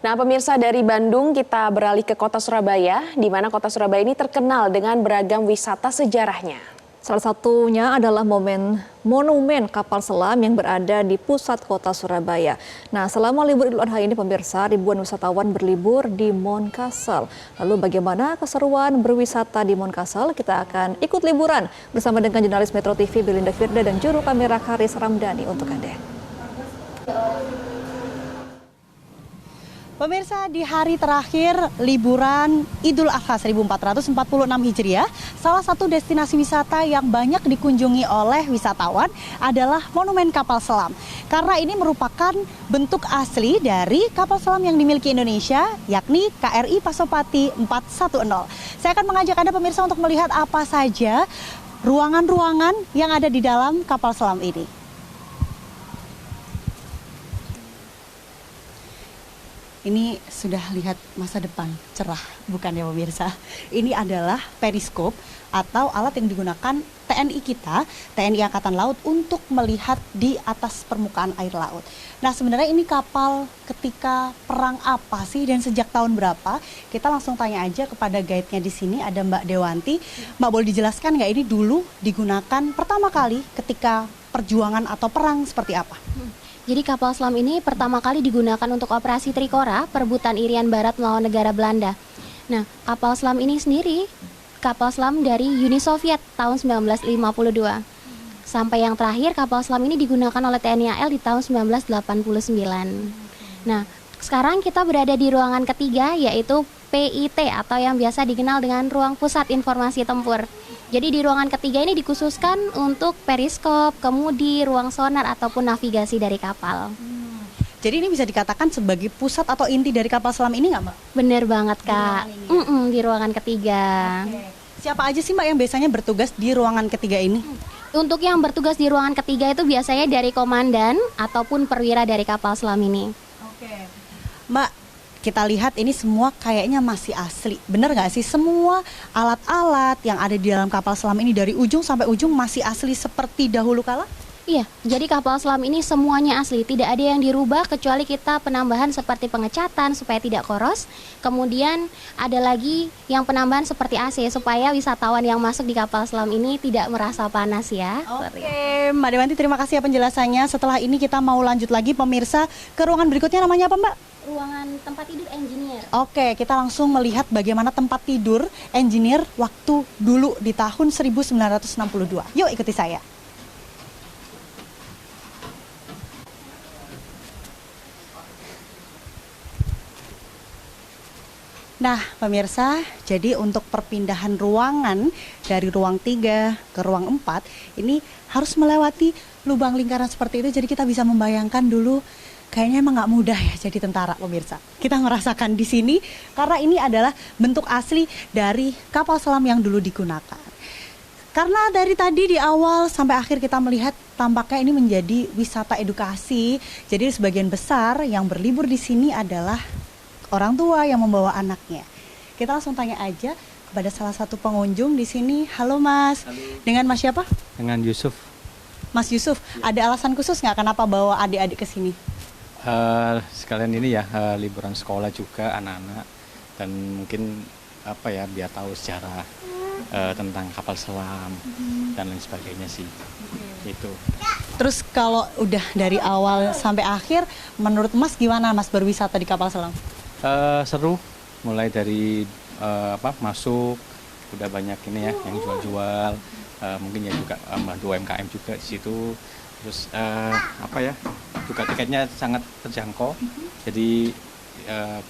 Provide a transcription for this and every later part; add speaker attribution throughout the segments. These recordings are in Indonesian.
Speaker 1: Nah, pemirsa, dari Bandung kita beralih ke kota Surabaya, di mana kota Surabaya ini terkenal dengan beragam wisata sejarahnya.
Speaker 2: Salah satunya adalah monumen kapal selam yang berada di pusat kota Surabaya. Nah, selama libur Idul Adha ini pemirsa, ribuan wisatawan berlibur di Mountcastle. Lalu bagaimana keseruan berwisata di Mountcastle? Kita akan ikut liburan bersama dengan jurnalis Metro TV Belinda Firda dan juru kamera Karis Ramdhani untuk Anda.
Speaker 3: Pemirsa, di hari terakhir liburan Idul Adha 1446 Hijriah, salah satu destinasi wisata yang banyak dikunjungi oleh wisatawan adalah Monumen Kapal Selam. Karena ini merupakan bentuk asli dari kapal selam yang dimiliki Indonesia, yakni KRI Pasopati 410. Saya akan mengajak Anda pemirsa untuk melihat apa saja ruangan-ruangan yang ada di dalam kapal selam ini. Ini sudah lihat masa depan cerah, bukan ya pemirsa? Ini adalah periskop atau alat yang digunakan TNI kita, TNI Angkatan Laut untuk melihat di atas permukaan air laut. Nah, sebenarnya ini kapal ketika perang apa sih dan sejak tahun berapa? Kita langsung tanya aja kepada guide-nya di sini, ada Mbak Dewanti. Mbak, boleh dijelaskan nggak ini dulu digunakan pertama kali ketika perjuangan atau perang seperti apa?
Speaker 4: Jadi kapal selam ini pertama kali digunakan untuk operasi Trikora, perebutan Irian Barat melawan negara Belanda. Nah, kapal selam ini sendiri, kapal selam dari Uni Soviet tahun 1952. Sampai yang terakhir kapal selam ini digunakan oleh TNI AL di tahun 1989. Nah, sekarang kita berada di ruangan ketiga yaitu PIT atau yang biasa dikenal dengan Ruang Pusat Informasi Tempur. Jadi di ruangan ketiga ini dikhususkan untuk periskop, kemudi, ruang sonar ataupun navigasi dari kapal.
Speaker 3: Jadi ini bisa dikatakan sebagai pusat atau inti dari kapal selam ini nggak, Mbak?
Speaker 4: Bener banget, Kak. Di ruangan ketiga.
Speaker 3: Oke. Siapa aja sih, Mbak, yang biasanya bertugas di ruangan ketiga ini?
Speaker 4: Untuk yang bertugas di ruangan ketiga itu biasanya dari komandan ataupun perwira dari kapal selam ini.
Speaker 3: Oke. Mbak, kita lihat ini semua kayaknya masih asli. Bener nggak sih semua alat-alat yang ada di dalam kapal selam ini dari ujung sampai ujung masih asli seperti dahulu kala?
Speaker 4: Iya, jadi kapal selam ini semuanya asli, tidak ada yang dirubah kecuali kita penambahan seperti pengecatan supaya tidak koros. Kemudian ada lagi yang penambahan seperti AC supaya wisatawan yang masuk di kapal selam ini tidak merasa panas ya.
Speaker 3: Oke, Mbak Dewanti, terima kasih ya penjelasannya. Setelah ini kita mau lanjut lagi pemirsa ke ruangan berikutnya, namanya apa, Mbak?
Speaker 4: Ruangan tempat tidur engineer.
Speaker 3: Oke, kita langsung melihat bagaimana tempat tidur engineer waktu dulu di tahun 1962. Yuk ikuti saya. Nah, pemirsa, jadi untuk perpindahan ruangan dari ruang 3 ke ruang 4 ini harus melewati lubang lingkaran seperti itu. Jadi kita bisa membayangkan dulu, kayaknya emang nggak mudah ya jadi tentara, pemirsa. Kita merasakan di sini karena ini adalah bentuk asli dari kapal selam yang dulu digunakan. Karena dari tadi di awal sampai akhir kita melihat tampaknya ini menjadi wisata edukasi. Jadi sebagian besar yang berlibur di sini adalah orang tua yang membawa anaknya. Kita langsung tanya aja kepada salah satu pengunjung di sini. Halo Mas.
Speaker 5: Halo.
Speaker 3: Dengan Mas siapa?
Speaker 5: Dengan Yusuf.
Speaker 3: Mas Yusuf, ada alasan khusus nggak kenapa bawa adik-adik ke sini?
Speaker 5: Sekalian ini ya liburan sekolah juga anak-anak dan mungkin apa ya biar tahu sejarah tentang kapal selam dan lain sebagainya sih. Itu.
Speaker 3: Terus kalau udah dari awal sampai akhir, menurut Mas gimana Mas berwisata di kapal selam?
Speaker 5: Seru, mulai dari masuk udah banyak ini ya yang jual-jual, mungkin ya juga bantu UMKM juga di situ. Terus juga tiketnya sangat terjangkau, jadi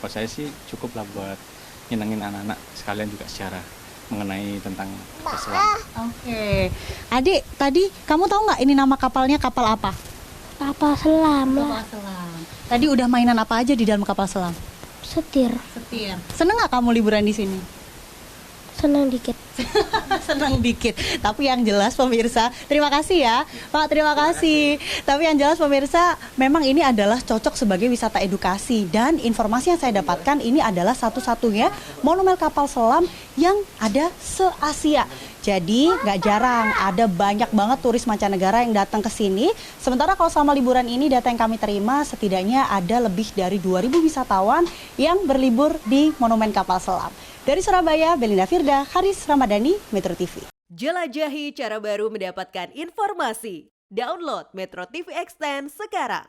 Speaker 5: buat saya sih cukup lah buat nyenengin anak-anak sekalian juga sejarah mengenai tentang kapal selam.
Speaker 3: Oke, Adik, tadi kamu tahu nggak ini nama kapalnya kapal apa?
Speaker 6: Kapal selam
Speaker 3: Kapal selam. Tadi udah mainan apa aja di dalam kapal selam?
Speaker 6: setir,
Speaker 3: Seneng nggak kamu liburan di sini?
Speaker 6: senang dikit.
Speaker 3: Senang dikit, tapi yang jelas pemirsa, terima kasih ya Pak, terima kasih. Tapi yang jelas pemirsa, memang ini adalah cocok sebagai wisata edukasi. Dan informasi yang saya dapatkan ini adalah satu-satunya monumen kapal selam yang ada se-Asia. Jadi nggak jarang ada banyak banget turis mancanegara yang datang ke sini. Sementara kalau selama liburan ini data yang kami terima setidaknya ada lebih dari 2.000 wisatawan yang berlibur di Monumen Kapal Selam. Dari Surabaya, Belinda Firda, Haris Ramadhani, Metro TV.
Speaker 7: Jelajahi cara baru mendapatkan informasi. Download Metro TV Extend sekarang.